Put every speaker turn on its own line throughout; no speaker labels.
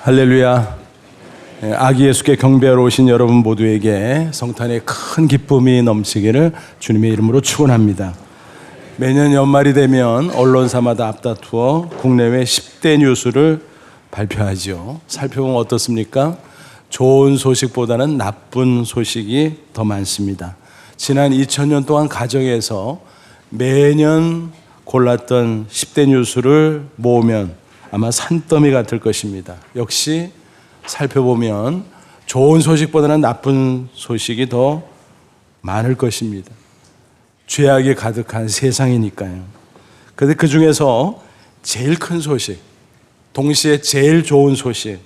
할렐루야. 아기 예수께 경배하러 오신 여러분 모두에게 성탄의 큰 기쁨이 넘치기를 주님의 이름으로 축원합니다. 매년 연말이 되면 언론사마다 앞다투어 국내외 10대 뉴스를 발표하죠. 살펴보면 어떻습니까? 좋은 소식보다는 나쁜 소식이 더 많습니다. 지난 2000년 동안 가정에서 매년 골랐던 10대 뉴스를 모으면 아마 산더미 같을 것입니다. 역시 살펴보면 좋은 소식보다는 나쁜 소식이 더 많을 것입니다. 죄악이 가득한 세상이니까요. 그런데 그 중에서 제일 큰 소식, 동시에 제일 좋은 소식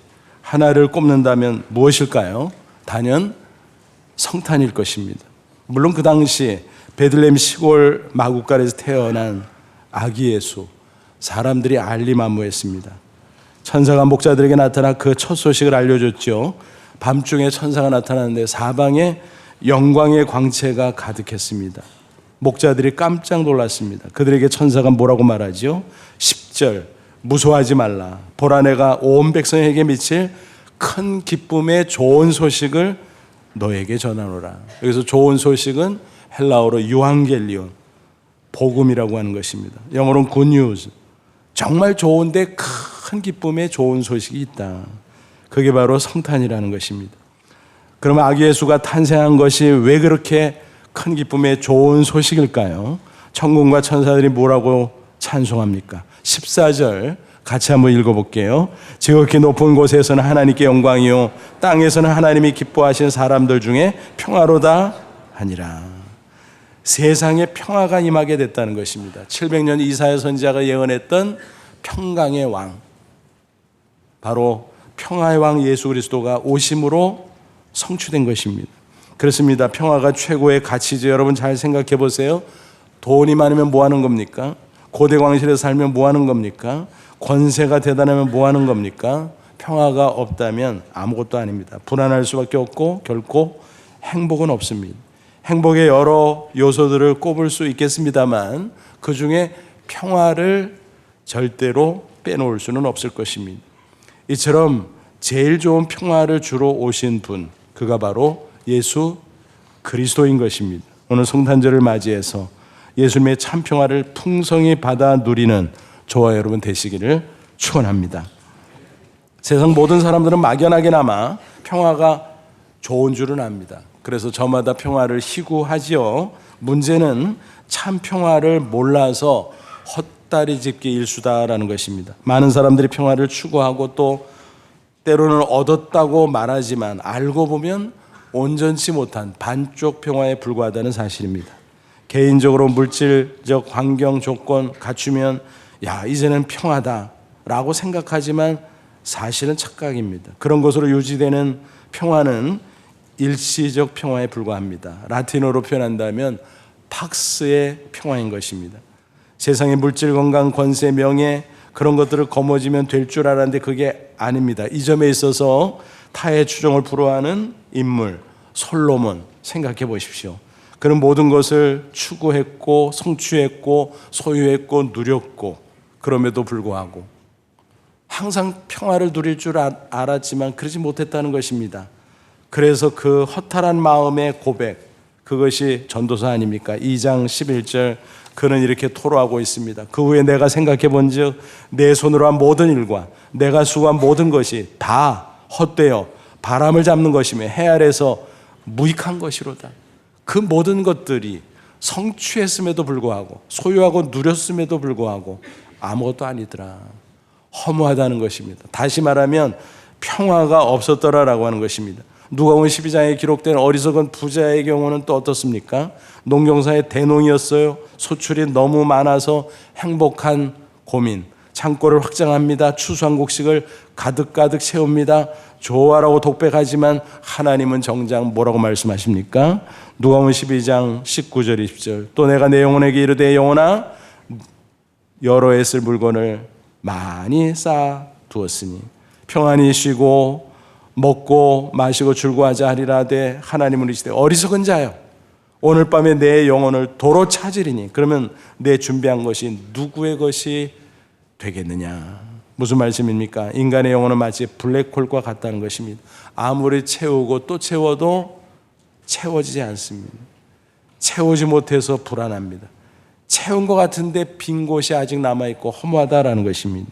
하나를 꼽는다면 무엇일까요? 단연 성탄일 것입니다. 물론 그 당시 베들레헴 시골 마구간에서 태어난 아기 예수, 사람들이 알리만무했습니다. 천사가 목자들에게 나타나 그 첫 소식을 알려줬죠. 밤중에 천사가 나타났는데 사방에 영광의 광채가 가득했습니다. 목자들이 깜짝 놀랐습니다. 그들에게 천사가 뭐라고 말하죠? 10절, 무서워하지 말라. 보라, 내가 온 백성에게 미칠 큰 기쁨의 좋은 소식을 너에게 전하노라. 여기서 좋은 소식은 헬라어로 유앙겔리온, 복음이라고 하는 것입니다. 영어로는 good news. 정말 좋은데 큰 기쁨의 좋은 소식이 있다. 그게 바로 성탄이라는 것입니다. 그러면 아기 예수가 탄생한 것이 왜 그렇게 큰 기쁨의 좋은 소식일까요? 천군과 천사들이 뭐라고 찬송합니까? 14절 같이 한번 읽어볼게요. 지극히 높은 곳에서는 하나님께 영광이요 땅에서는 하나님이 기뻐하시는 사람들 중에 평화로다 하니라. 세상에 평화가 임하게 됐다는 것입니다. 700년 이사야 선지자가 예언했던 평강의 왕, 바로 평화의 왕 예수 그리스도가 오심으로 성취된 것입니다. 그렇습니다. 평화가 최고의 가치죠. 여러분 잘 생각해 보세요. 돈이 많으면 뭐 하는 겁니까? 고대 왕실에서 살면 뭐 하는 겁니까? 권세가 대단하면 뭐 하는 겁니까? 평화가 없다면 아무것도 아닙니다. 불안할 수밖에 없고 결코 행복은 없습니다. 행복의 여러 요소들을 꼽을 수 있겠습니다만 그 중에 평화를 절대로 빼놓을 수는 없을 것입니다. 이처럼 제일 좋은 평화를 주러 오신 분, 그가 바로 예수 그리스도인 것입니다. 오늘 성탄절을 맞이해서 예수님의 참 평화를 풍성히 받아 누리는 저와 여러분 되시기를 축원합니다. 세상 모든 사람들은 막연하게나마 평화가 좋은 줄은 압니다. 그래서 저마다 평화를 희구하지요. 문제는 참 평화를 몰라서 헛다리 짚기 일수다라는 것입니다. 많은 사람들이 평화를 추구하고 또 때로는 얻었다고 말하지만 알고 보면 온전치 못한 반쪽 평화에 불과하다는 사실입니다. 개인적으로 물질적 환경 조건 갖추면 이제는 평화다라고 생각하지만 사실은 착각입니다. 그런 것으로 유지되는 평화는 일시적 평화에 불과합니다. 라틴어로 표현한다면 팍스의 평화인 것입니다. 세상의 물질, 건강, 권세, 명예 그런 것들을 거머쥐면 될 줄 알았는데 그게 아닙니다. 이 점에 있어서 타의 추종을 불허하는 인물 솔로몬 생각해 보십시오. 그는 모든 것을 추구했고 성취했고 소유했고 누렸고 그럼에도 불구하고 항상 평화를 누릴 줄 알았지만 그러지 못했다는 것입니다. 그래서 그 허탈한 마음의 고백, 그것이 전도서 아닙니까? 2장 11절 그는 이렇게 토로하고 있습니다. 그 후에 내가 생각해 본즉 내 손으로 한 모든 일과 내가 수고한 모든 것이 다 헛되어 바람을 잡는 것이며 해 아래서 무익한 것이로다. 그 모든 것들이 성취했음에도 불구하고 소유하고 누렸음에도 불구하고 아무것도 아니더라. 허무하다는 것입니다. 다시 말하면 평화가 없었더라라고 하는 것입니다. 누가복음 12장에 기록된 어리석은 부자의 경우는 또 어떻습니까? 농경사의 대농이었어요. 소출이 너무 많아서 행복한 고민. 창고를 확장합니다. 추수한 곡식을 가득가득 채웁니다. 좋아라고 독백하지만 하나님은 정작 뭐라고 말씀하십니까? 누가복음 12장 19절 20절 또 내가 내 영혼에게 이르되 영혼아 여러 해 쓸 물건을 많이 쌓아두었으니 평안히 쉬고 먹고 마시고 즐거워하자 하리라되 하나님은 이르시되 어리석은 자여 오늘 밤에 내 영혼을 도로 찾으리니 그러면 내 준비한 것이 누구의 것이 되겠느냐. 무슨 말씀입니까? 인간의 영혼은 마치 블랙홀과 같다는 것입니다. 아무리 채우고 또 채워도 채워지지 않습니다. 채우지 못해서 불안합니다. 채운 것 같은데 빈 곳이 아직 남아있고 허무하다라는 것입니다.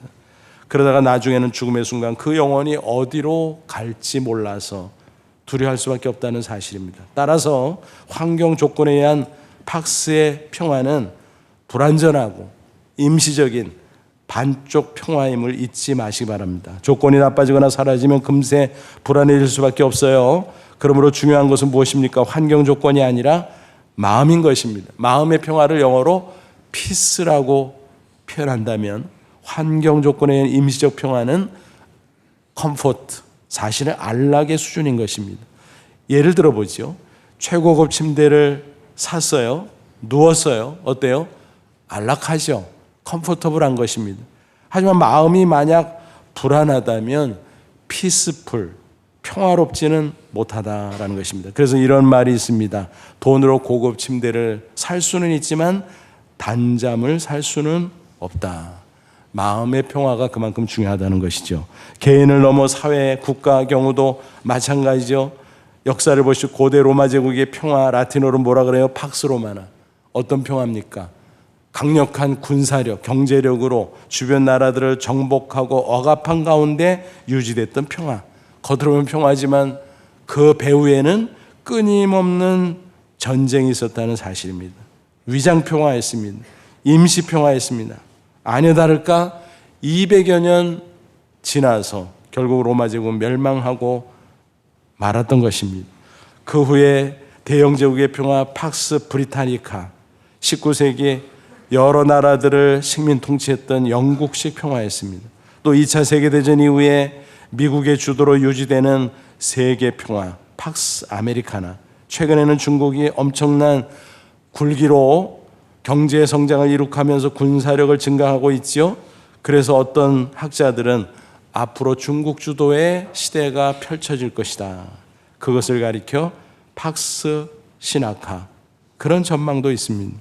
그러다가 나중에는 죽음의 순간 그 영혼이 어디로 갈지 몰라서 두려워할 수밖에 없다는 사실입니다. 따라서 환경 조건에 의한 팍스의 평화는 불완전하고 임시적인 반쪽 평화임을 잊지 마시기 바랍니다. 조건이 나빠지거나 사라지면 금세 불안해질 수밖에 없어요. 그러므로 중요한 것은 무엇입니까? 환경 조건이 아니라 마음인 것입니다. 마음의 평화를 영어로 피스라고 표현한다면 환경 조건에 의한 임시적 평화는 컴포트, 사실은 안락의 수준인 것입니다. 예를 들어보죠. 최고급 침대를 샀어요. 누웠어요. 어때요? 안락하죠. 컴포터블한 것입니다. 하지만 마음이 만약 불안하다면 피스풀, 평화롭지는 못하다라는 것입니다. 그래서 이런 말이 있습니다. 돈으로 고급 침대를 살 수는 있지만 단잠을 살 수는 없다. 마음의 평화가 그만큼 중요하다는 것이죠. 개인을 넘어 사회, 국가 경우도 마찬가지죠. 역사를 보시고 고대 로마 제국의 평화, 라틴어로 뭐라 그래요? 팍스 로마나. 어떤 평화입니까? 강력한 군사력, 경제력으로 주변 나라들을 정복하고 억압한 가운데 유지됐던 평화. 겉으로는 평화지만 그 배후에는 끊임없는 전쟁이 있었다는 사실입니다. 위장 평화였습니다. 임시 평화였습니다. 아니나 다를까 200여 년 지나서 결국 로마 제국은 멸망하고 말았던 것입니다. 그 후에 대영 제국의 평화 팍스 브리타니카, 19세기 여러 나라들을 식민 통치했던 영국식 평화였습니다. 또 2차 세계대전 이후에 미국의 주도로 유지되는 세계 평화 팍스 아메리카나, 최근에는 중국이 엄청난 굴기로 경제 성장을 이룩하면서 군사력을 증강하고 있지요. 그래서 어떤 학자들은 앞으로 중국 주도의 시대가 펼쳐질 것이다. 그것을 가리켜 팍스 시나카, 그런 전망도 있습니다.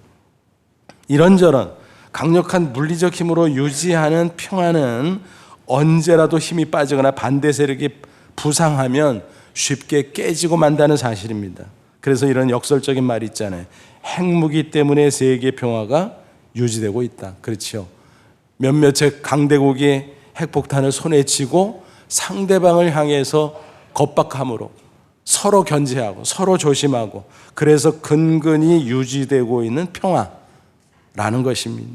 이런저런 강력한 물리적 힘으로 유지하는 평화는 언제라도 힘이 빠지거나 반대 세력이 부상하면 쉽게 깨지고 만다는 사실입니다. 그래서 이런 역설적인 말이 있잖아요. 핵무기 때문에 세계 평화가 유지되고 있다. 그렇죠. 몇몇의 강대국이 핵폭탄을 손에 쥐고 상대방을 향해서 겁박함으로 서로 견제하고 서로 조심하고, 그래서 근근히 유지되고 있는 평화라는 것입니다.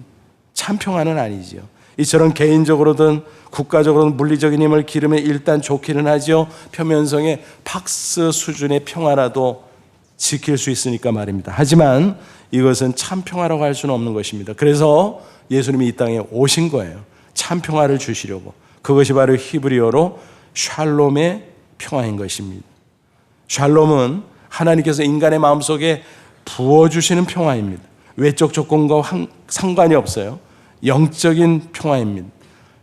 참 평화는 아니죠. 이처럼 개인적으로든 국가적으로든 물리적인 힘을 기르면 일단 좋기는 하죠. 표면성의 팍스 수준의 평화라도 지킬 수 있으니까 말입니다. 하지만 이것은 참 평화라고 할 수는 없는 것입니다. 그래서 예수님이 이 땅에 오신 거예요. 참 평화를 주시려고. 그것이 바로 히브리어로 샬롬의 평화인 것입니다. 샬롬은 하나님께서 인간의 마음속에 부어주시는 평화입니다. 외적 조건과 상관이 없어요. 영적인 평화입니다.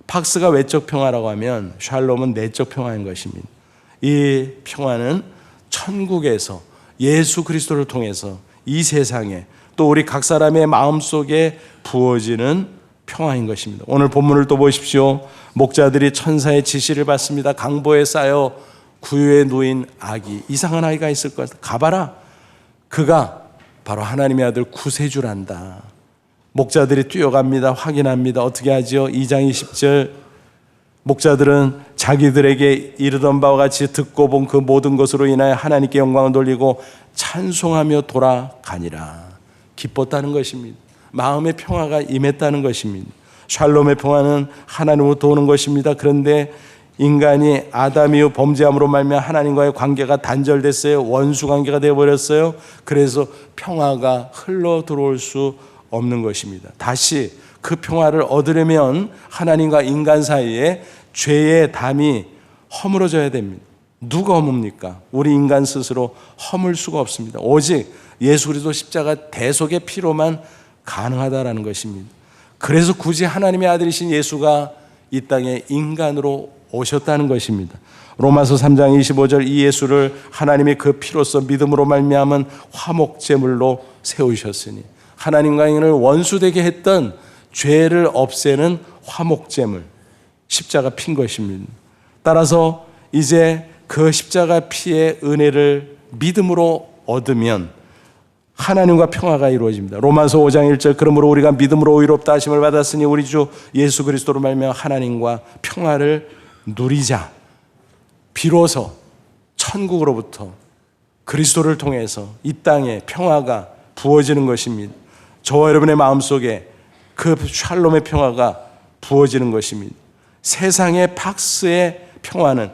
팍스가 외적 평화라고 하면 샬롬은 내적 평화인 것입니다. 이 평화는 천국에서 예수 그리스도를 통해서 이 세상에 또 우리 각 사람의 마음속에 부어지는 평화인 것입니다. 오늘 본문을 또 보십시오. 목자들이 천사의 지시를 받습니다. 강보에 쌓여 구유에 누인 아기, 이상한 아이가 있을 것 같아. 가봐라. 그가 바로 하나님의 아들 구세주란다. 목자들이 뛰어갑니다. 확인합니다. 어떻게 하죠? 2장 20절, 목자들은 자기들에게 이르던 바와 같이 듣고 본 그 모든 것으로 인하여 하나님께 영광을 돌리고 찬송하며 돌아가니라. 기뻤다는 것입니다. 마음의 평화가 임했다는 것입니다. 샬롬의 평화는 하나님으로부터 오는 것입니다. 그런데 인간이 아담 이후 범죄함으로 말미암아 하나님과의 관계가 단절됐어요. 원수 관계가 되어버렸어요. 그래서 평화가 흘러 들어올 수 없는 것입니다. 다시 그 평화를 얻으려면 하나님과 인간 사이에 죄의 담이 허물어져야 됩니다. 누가 허뭅니까? 우리 인간 스스로 허물 수가 없습니다. 오직 예수 그리스도 십자가 대속의 피로만 가능하다라는 것입니다. 그래서 굳이 하나님의 아들이신 예수가 이 땅에 인간으로 오셨다는 것입니다. 로마서 3장 25절, 이 예수를 하나님이 그 피로써 믿음으로 말미암은 화목제물로 세우셨으니, 하나님과 인간을 원수되게 했던 죄를 없애는 화목제물, 십자가 핀 것입니다. 따라서 이제 그 십자가 피의 은혜를 믿음으로 얻으면 하나님과 평화가 이루어집니다. 로마서 5장 1절 그러므로 우리가 믿음으로 의롭다 하심을 받았으니 우리 주 예수 그리스도로 말미암아 하나님과 평화를 누리자. 비로소 천국으로부터 그리스도를 통해서 이 땅에 평화가 부어지는 것입니다. 저와 여러분의 마음속에 그 샬롬의 평화가 부어지는 것입니다. 세상의 팍스의 평화는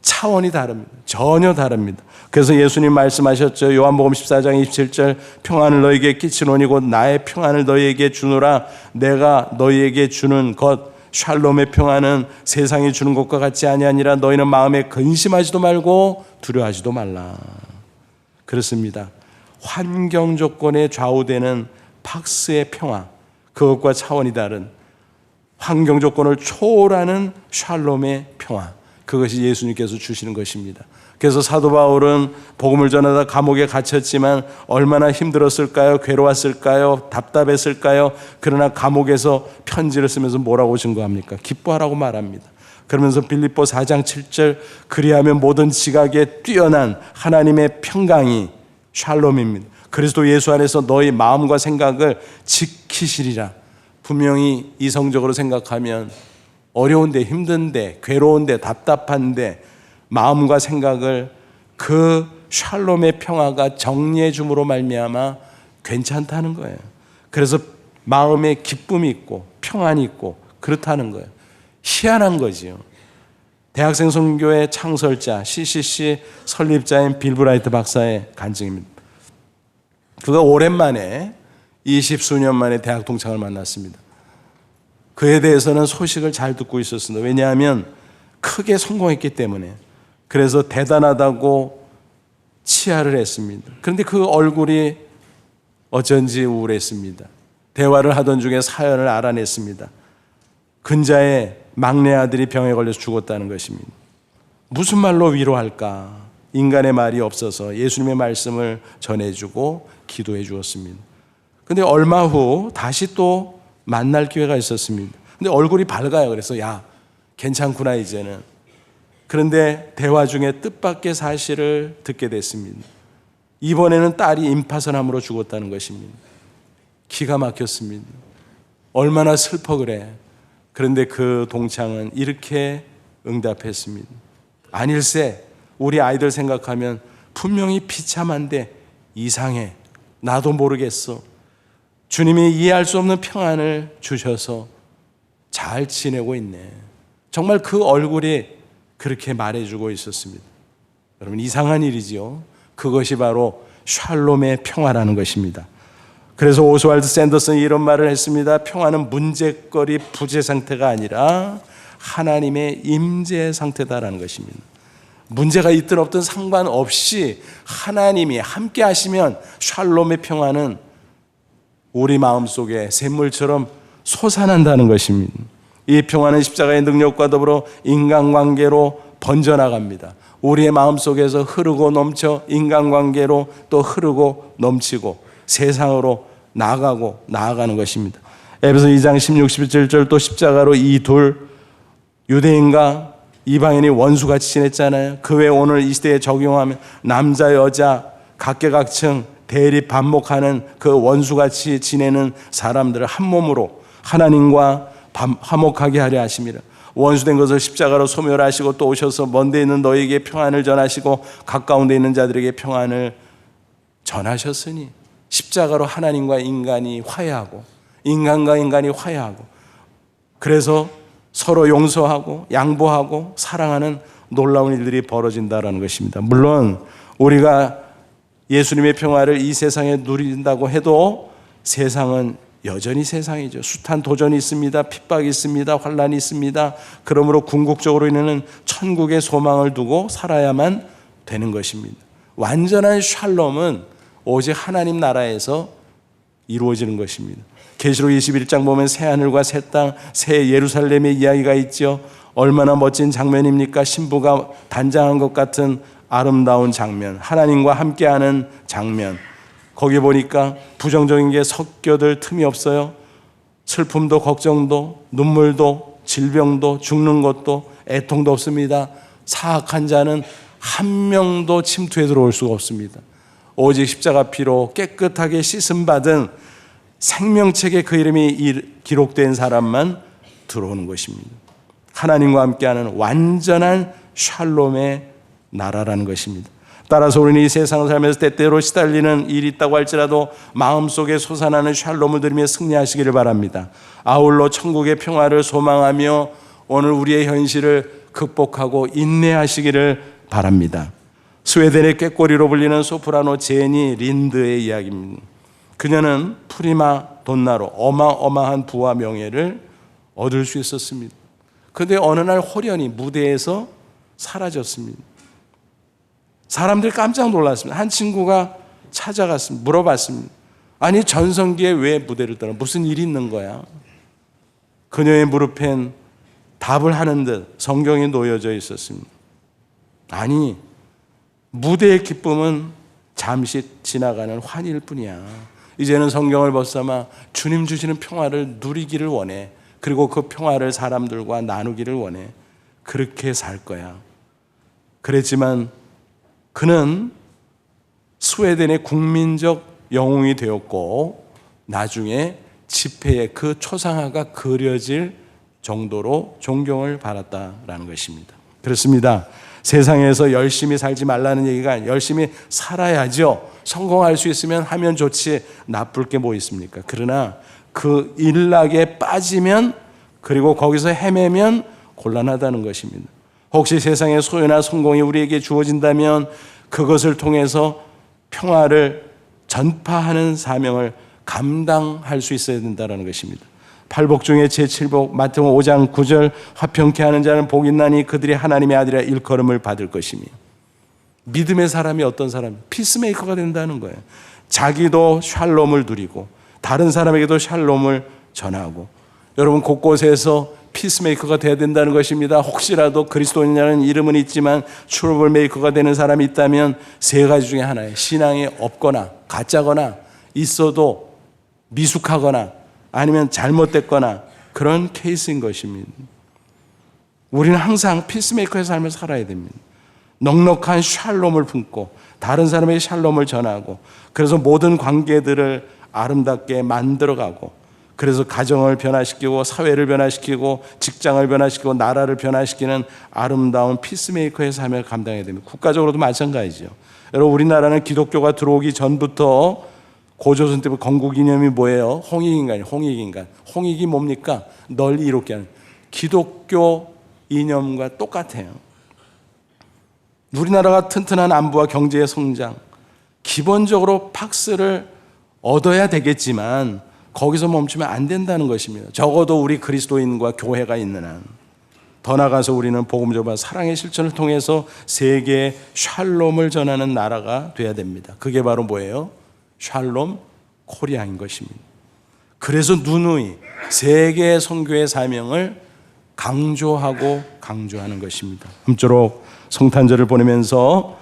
차원이 다릅니다. 전혀 다릅니다. 그래서 예수님 말씀하셨죠. 요한복음 14장 27절 평안을 너희에게 끼치노니 곧 나의 평안을 너희에게 주노라. 내가 너희에게 주는 것 샬롬의 평안은 세상이 주는 것과 같지 아니하니라. 너희는 마음에 근심하지도 말고 두려워하지도 말라. 그렇습니다. 환경 조건에 좌우되는 팍스의 평화, 그것과 차원이 다른 환경 조건을 초월하는 샬롬의 평화, 그것이 예수님께서 주시는 것입니다. 그래서 사도 바울은 복음을 전하다 감옥에 갇혔지만 얼마나 힘들었을까요? 괴로웠을까요? 답답했을까요? 그러나 감옥에서 편지를 쓰면서 뭐라고 증거합니까? 기뻐하라고 말합니다. 그러면서 빌립보 4장 7절 그리하면 모든 지각에 뛰어난 하나님의 평강이 샬롬입니다. 그리스도 예수 안에서 너희 마음과 생각을 지키시리라. 분명히 이성적으로 생각하면 어려운데 힘든데 괴로운데 답답한데 마음과 생각을 그 샬롬의 평화가 정리해 줌으로 말미암아 괜찮다는 거예요. 그래서 마음에 기쁨이 있고 평안이 있고 그렇다는 거예요. 희한한 거지요. 대학생 선교회 창설자 CCC 설립자인 빌 브라이트 박사의 간증입니다. 그가 오랜만에 20수년 만에 대학 동창을 만났습니다. 그에 대해서는 소식을 잘 듣고 있었습니다. 왜냐하면 크게 성공했기 때문에. 그래서 대단하다고 치하를 했습니다. 그런데 그 얼굴이 어쩐지 우울했습니다. 대화를 하던 중에 사연을 알아냈습니다. 근자의 막내 아들이 병에 걸려서 죽었다는 것입니다. 무슨 말로 위로할까? 인간의 말이 없어서 예수님의 말씀을 전해주고 기도해 주었습니다. 그런데 얼마 후 다시 또 만날 기회가 있었습니다. 근데 얼굴이 밝아요. 그래서 야, 괜찮구나 이제는. 그런데 대화 중에 뜻밖의 사실을 듣게 됐습니다. 이번에는 딸이 임파선암으로 죽었다는 것입니다. 기가 막혔습니다. 얼마나 슬퍼 그래. 그런데 그 동창은 이렇게 응답했습니다. 아닐세, 우리 아이들 생각하면 분명히 비참한데 이상해. 나도 모르겠어. 주님이 이해할 수 없는 평안을 주셔서 잘 지내고 있네. 정말 그 얼굴이 그렇게 말해주고 있었습니다. 여러분, 이상한 일이지요. 그것이 바로 샬롬의 평화라는 것입니다. 그래서 오스왈드 샌더슨이 이런 말을 했습니다. 평화는 문제거리 부재 상태가 아니라 하나님의 임재 상태다라는 것입니다. 문제가 있든 없든 상관없이 하나님이 함께 하시면 샬롬의 평화는 우리 마음속에 샘물처럼 솟아난다는 것입니다. 이 평화는 십자가의 능력과 더불어 인간관계로 번져나갑니다. 우리의 마음속에서 흐르고 넘쳐 인간관계로 또 흐르고 넘치고 세상으로 나아가는 것입니다. 에베소 2장 16, 17절 또 십자가로 이 둘 유대인과 이방인이 원수같이 지냈잖아요. 그 외에 오늘 이 시대에 적용하면 남자 여자 각계각층 대립 반목하는 그 원수같이 지내는 사람들을 한 몸으로 하나님과 화목하게 하려 하심이라. 원수된 것을 십자가로 소멸하시고 또 오셔서 먼데 있는 너희에게 평안을 전하시고 가까운 데 있는 자들에게 평안을 전하셨으니 십자가로 하나님과 인간이 화해하고 인간과 인간이 화해하고 그래서 서로 용서하고 양보하고 사랑하는 놀라운 일들이 벌어진다는 것입니다. 물론 우리가 예수님의 평화를 이 세상에 누린다고 해도 세상은 여전히 세상이죠. 숱한 도전이 있습니다. 핍박이 있습니다. 환란이 있습니다. 그러므로 궁극적으로 있는 천국의 소망을 두고 살아야만 되는 것입니다. 완전한 샬롬은 오직 하나님 나라에서 이루어지는 것입니다. 계시록 21장 보면 새 하늘과 새 땅, 새 예루살렘의 이야기가 있죠. 얼마나 멋진 장면입니까? 신부가 단장한 것 같은 아름다운 장면, 하나님과 함께하는 장면. 거기 보니까 부정적인 게 섞여들 틈이 없어요. 슬픔도 걱정도 눈물도 질병도 죽는 것도 애통도 없습니다. 사악한 자는 한 명도 침투에 들어올 수가 없습니다. 오직 십자가 피로 깨끗하게 씻음받은 생명책에 그 이름이 기록된 사람만 들어오는 것입니다. 하나님과 함께하는 완전한 샬롬의 나라라는 것입니다. 따라서 우리는 이 세상을 살면서 때때로 시달리는 일이 있다고 할지라도 마음속에 솟아나는 샬롬을 들으며 승리하시기를 바랍니다. 아울러 천국의 평화를 소망하며 오늘 우리의 현실을 극복하고 인내하시기를 바랍니다. 스웨덴의 꾀꼬리로 불리는 소프라노 제니 린드의 이야기입니다. 그녀는 프리마 돈나로 어마어마한 부와 명예를 얻을 수 있었습니다. 그런데 어느 날 홀연히 무대에서 사라졌습니다. 사람들이 깜짝 놀랐습니다. 한 친구가 찾아갔습니다. 물어봤습니다. 아니 전성기에 왜 무대를 떠나? 무슨 일이 있는 거야? 그녀의 무릎엔 답을 하는 듯 성경이 놓여져 있었습니다. 아니 무대의 기쁨은 잠시 지나가는 환희일 뿐이야. 이제는 성경을 벗삼아 주님 주시는 평화를 누리기를 원해. 그리고 그 평화를 사람들과 나누기를 원해. 그렇게 살 거야. 그랬지만 그는 스웨덴의 국민적 영웅이 되었고 나중에 지폐에 그 초상화가 그려질 정도로 존경을 받았다라는 것입니다. 그렇습니다. 세상에서 열심히 살지 말라는 얘기가 열심히 살아야죠. 성공할 수 있으면 하면 좋지 나쁠 게 뭐 있습니까? 그러나 그 일락에 빠지면 그리고 거기서 헤매면 곤란하다는 것입니다. 혹시 세상의 소유나 성공이 우리에게 주어진다면 그것을 통해서 평화를 전파하는 사명을 감당할 수 있어야 된다는 것입니다. 팔복 중에 제7복 마태복음 5장 9절 화평케 하는 자는 복이 있나니 그들이 하나님의 아들이라 일컬음을 받을 것이며 믿음의 사람이 어떤 사람? 피스메이커가 된다는 거예요. 자기도 샬롬을 누리고 다른 사람에게도 샬롬을 전하고 여러분 곳곳에서 피스메이커가 돼야 된다는 것입니다. 혹시라도 그리스도인이라는 이름은 있지만 트러블메이커가 되는 사람이 있다면 세 가지 중에 하나예요. 신앙이 없거나 가짜거나 있어도 미숙하거나 아니면 잘못됐거나 그런 케이스인 것입니다. 우리는 항상 피스메이커의 삶을 살아야 됩니다. 넉넉한 샬롬을 품고 다른 사람에게 샬롬을 전하고 그래서 모든 관계들을 아름답게 만들어가고 그래서 가정을 변화시키고 사회를 변화시키고 직장을 변화시키고 나라를 변화시키는 아름다운 피스메이커의 삶을 감당해야 됩니다. 국가적으로도 마찬가지죠. 여러분 우리나라는 기독교가 들어오기 전부터 고조선 때부터 건국 이념이 뭐예요? 홍익인간이에요. 홍익인간. 홍익이 뭡니까? 널리 이롭게 하는. 기독교 이념과 똑같아요. 우리나라가 튼튼한 안보와 경제의 성장, 기본적으로 팍스를 얻어야 되겠지만 거기서 멈추면 안 된다는 것입니다. 적어도 우리 그리스도인과 교회가 있는 한. 더 나아가서 우리는 복음 전파 사랑의 실천을 통해서 세계에 샬롬을 전하는 나라가 돼야 됩니다. 그게 바로 뭐예요? 샬롬 코리아인 것입니다. 그래서 누누이 세계 선교의 사명을 강조하는 것입니다. 아무쪼록 성탄절을 보내면서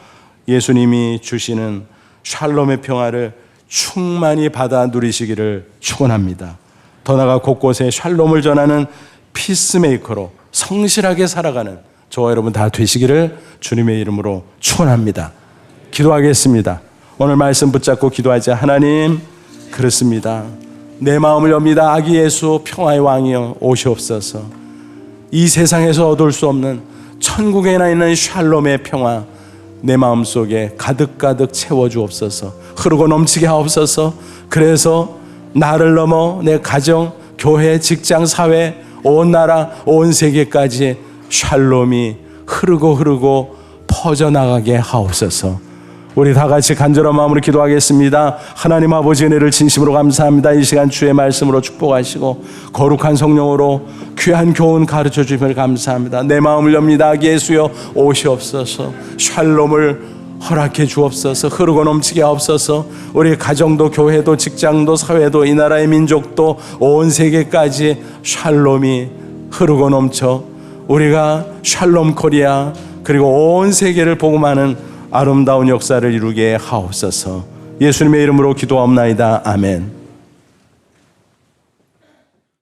예수님이 주시는 샬롬의 평화를 충만히 받아 누리시기를 축원합니다. 더 나아가 곳곳에 샬롬을 전하는 피스메이커로 성실하게 살아가는 저와 여러분 다 되시기를 주님의 이름으로 축원합니다. 기도하겠습니다. 오늘 말씀 붙잡고 기도하자. 하나님, 그렇습니다. 내 마음을 엽니다. 아기 예수 평화의 왕이여 오시옵소서. 이 세상에서 얻을 수 없는 천국에나 있는 샬롬의 평화 내 마음속에 가득가득 채워주옵소서. 흐르고 넘치게 하옵소서. 그래서 나를 넘어 내 가정, 교회, 직장, 사회, 온 나라, 온 세계까지 샬롬이 흐르고 퍼져나가게 하옵소서. 우리 다 같이 간절한 마음으로 기도하겠습니다. 하나님 아버지 은혜를 진심으로 감사합니다. 이 시간 주의 말씀으로 축복하시고 거룩한 성령으로 귀한 교훈 가르쳐 주심을 감사합니다. 내 마음을 엽니다. 예수여 오시옵소서. 샬롬을 허락해 주옵소서. 흐르고 넘치게 하옵소서. 우리 가정도 교회도 직장도 사회도 이 나라의 민족도 온 세계까지 샬롬이 흐르고 넘쳐 우리가 샬롬 코리아 그리고 온 세계를 복음하는 아름다운 역사를 이루게 하옵소서. 예수님의 이름으로 기도하옵나이다. 아멘.